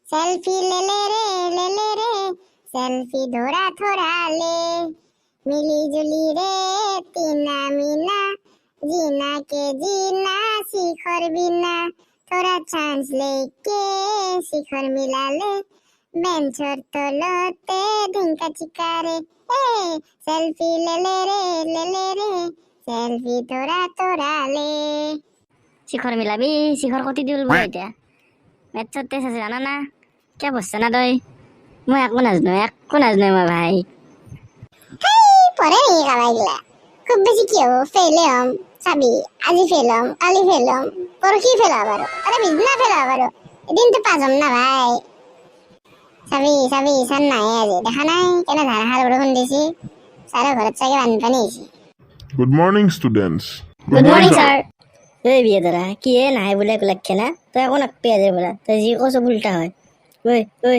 selfie ले रे selfie थोड़ा थोड़ा ले मिली जुली रे तीना मीना जीना के जीना शिखर बिना थोड़ा चांस लेके शिखर मिला ले बेंचर तलते ढिंका चिकारे सेल्फी ले रे सेल्फी थोड़ा थोड़ा ले শিখর মিলাবি শিখর কতি দিলব এটা মেটছত টেস্ট আছে জানা না কে বসছ না তই মই একো নাজনো মই ভাই পরে নিয়ে গালাইলা খুব বেশি কি হবো ফেলে হম চাবি আজি ফেলম কালি ফেলম পর কি ফেলা আবারো আরে বিজনা ফেলা আবারো এদিন তো পাজম না ভাই চাবি সান নাই আজি দেখা নাই কেন ধারাহার বরখন দিছি সারা ঘরের চাগে বানপানি হইছে good morning students good morning sir ওই বিয়ে দাঁড়া কি এ নাই বলে লাগছে না তো এখন পেয়ে যাবে বলা তো যি কছ উল্টা হয় ওই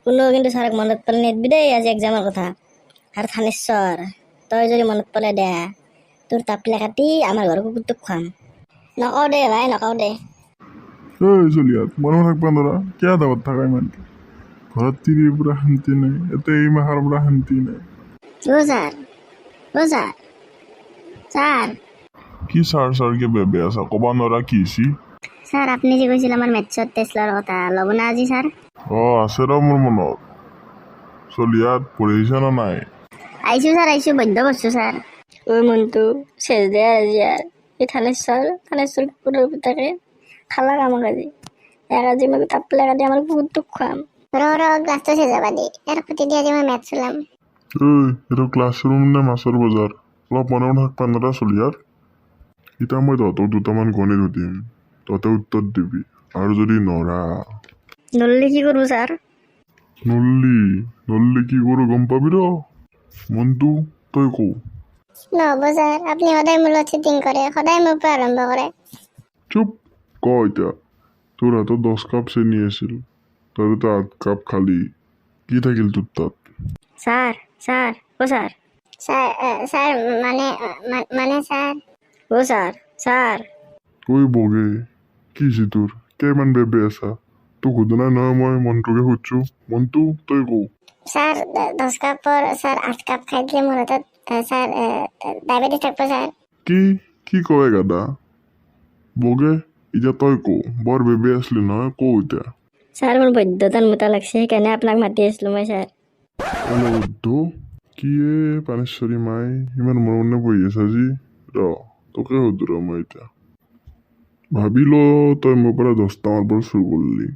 কোনো কিন্তু স্যারক মনত পেলে নিদবি দেই আজি এক্সামের কথা আর থানেশ্বর তই যদি মনত পেলে দে তোর তাপলা কাটি আমার ঘর কুকুরটো খুৱাম নকও দে ভাই নকও দে এই চলিয়াত মনে থাকবা নৰা কিয় দাবত থাকা ইমান ঘৰত তিৰিৰ পৰা শান্তি নাই এতে এই মাহৰ পৰা শান্তি নাই ও স্যাৰ কি সাৰ কে বেবে আছা কবা নৰা কি হৈছি স্যাৰ আপনি যে কইছিল আমাৰ ম্যাথছত টেস্ট লওয়াৰ কথা লব না আজি স্যাৰ আছে ৰ মোৰ মনত চলিয়াত পঢ়িছা না নাই আইছো স্যার বৈদ্য বস্তু স্যার ওই মনটো শেষ দে আজি আর এই থানেশ্বর কুকুরের পিতাকে খালা কামক আজি আজি মোক তাপলা কাটি আমার কুকুরটো খুৱাম ৰ গ্লাসটা শেষ যাবা দি এৰ প্ৰতি দিয়ে আজি মই ম্যাথ চলাম এইটো ক্লাছৰুম নে মাছৰ বজাৰ অলপ মনে থাকবা নৰা চলিয়াত এতিয়া মই তহঁতক দুটামান গণিত সুধিম তহঁতে উত্তৰ দিবি আৰু যদি নৰা নললে কি কৰবো স্যাৰ নল্লি কি কৰো গম পাবি ৰ মনটো তই কও নহব স্যাৰ আপনি সদায় মূল চিটিং কৰে সদায় মোৰ পৰা আৰম্ভ কৰে চুপ ক এতিয়া তোৰ হাতত 10 কাপ চেনি আছিল তই তো 8 কাপ খালি কি থাকিল তোৰ তাত স্যাৰ স্যাৰ ঐ বগে কি হৈছে তোৰ কেইমান বেবে আছা তোক সোধা নাই নহয় মই মনটোকে সুধছো মনটো তই কও স্যার 10 কাপৰ স্যাৰ 8 কাপ খাই দিলে মোৰ হাতত স্যাৰ ডায়াবেটিস থাকব স্যাৰ কি কয় গাদা বগে এতিয়া তই কও বৰ বেবে আসলি নহয় কও এতিয়া স্যাৰ মোৰ বৈদ্যতান মোটা লাগছে সেইকাৰণে আপোনাক মাতি আছিলো মই স্যাৰ বুদ্ধ কি পানেশ্বৰী মাই ইমান মনে বহি আছে আজি ৰ তোকে সুধো ৰ মই এতিয়া ভাবি ল তই মোৰ পৰা 10টা মাৰ্বল চুৰ কৰিলি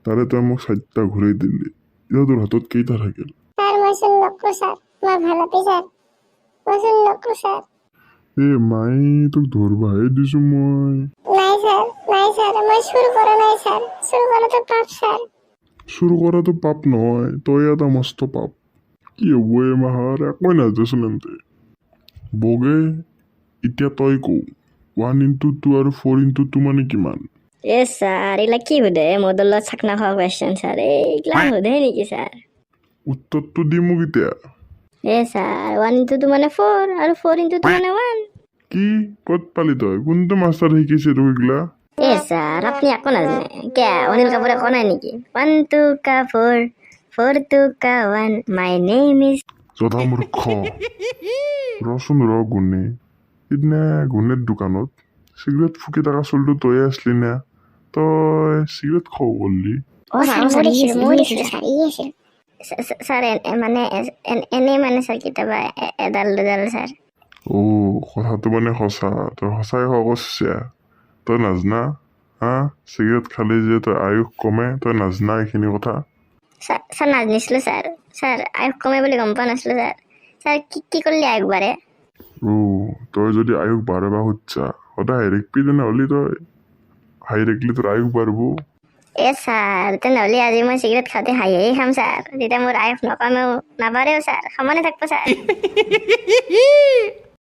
তাৰে তই মোক 7টা ঘূৰাই দিলি এতিয়া তোৰ হাতত কেইটা থাকিল স্যাৰ মই চুৰ নকৰো স্যাৰ মই ভালতে স্যাৰ মই চুৰ নকৰো স্যাৰ মাই তোক ধৰবাহে দিছো মই নাই স্যাৰ মই চুৰ কৰা নাই স্যাৰ চুৰ কৰাটো পাপ স্যাৰ চুৰ কৰাটো পাপ নহয় তই এটা মস্ত পাপ কি হ'ব এই মাহৰ একোৱে নাজাচোন এন্তে বগে এতিয়া তই কও 1 into 2 আৰু 4 into 2 মানে কিমান স্যাৰ এগুলা কি সুধে মদল চাকনা খোৱা কোৱেশ্চন স্যাৰ এইগুলা সুধে নেকি স্যাৰ উত্তৰটো দি মোক এতিয়া স্যাৰ 1 into 2 মানে 4 আৰু 4 into 2 মানে 1 কি ক'ত পালি তই কোনটো মাষ্টাৰ শিকিছে তোক এইগিলা স্যাৰ আপনি একো নাজানে কে অনিল কাপুৰে কোৱা নাই নেকি 1 2 का 4 4 2 का 1 মাই নেম ইজ যথা মূৰ্খ ৰচোন ৰ গুণে সিদিনা গুণেৰ দোকানত চিগাৰেট ফুকি থকা চলটো তয়ে আসলি না তই চিগাৰেট খাব গলি স্যার মানে এনে মানে স্যার কেতিয়াবা এডাল দুডাল স্যার কথাটো মানে সঁচা তই সঁচাই কৈছা তই নাজনা চিগাৰেট খালি যে তই আয়ুস কমে তই নাজনা এইখিনি কথা স্যাৰ নাজানিছিলো স্যাৰ আয়ুস কমে বুলি গম পোৱা নাছিলো স্যাৰ কি কৰিলে আয়ুস বাঢ়ে তই যদি আয়ুস বাঢ়িবা খুজছা সদায় হাই ৰেকবি তেনেহ'লে তই হাই ৰেকলি তোৰ আয়ুস বাঢ়িব স্যাৰ তেনেহ'লে আজি মই চিগাৰেট খাওঁতে হাঁহি খাম স্যাৰ তেতিয়া মোৰ আয়ুস নকমেও নাবাঢ়েও স্যাৰ সমানে থাকব স্যাৰ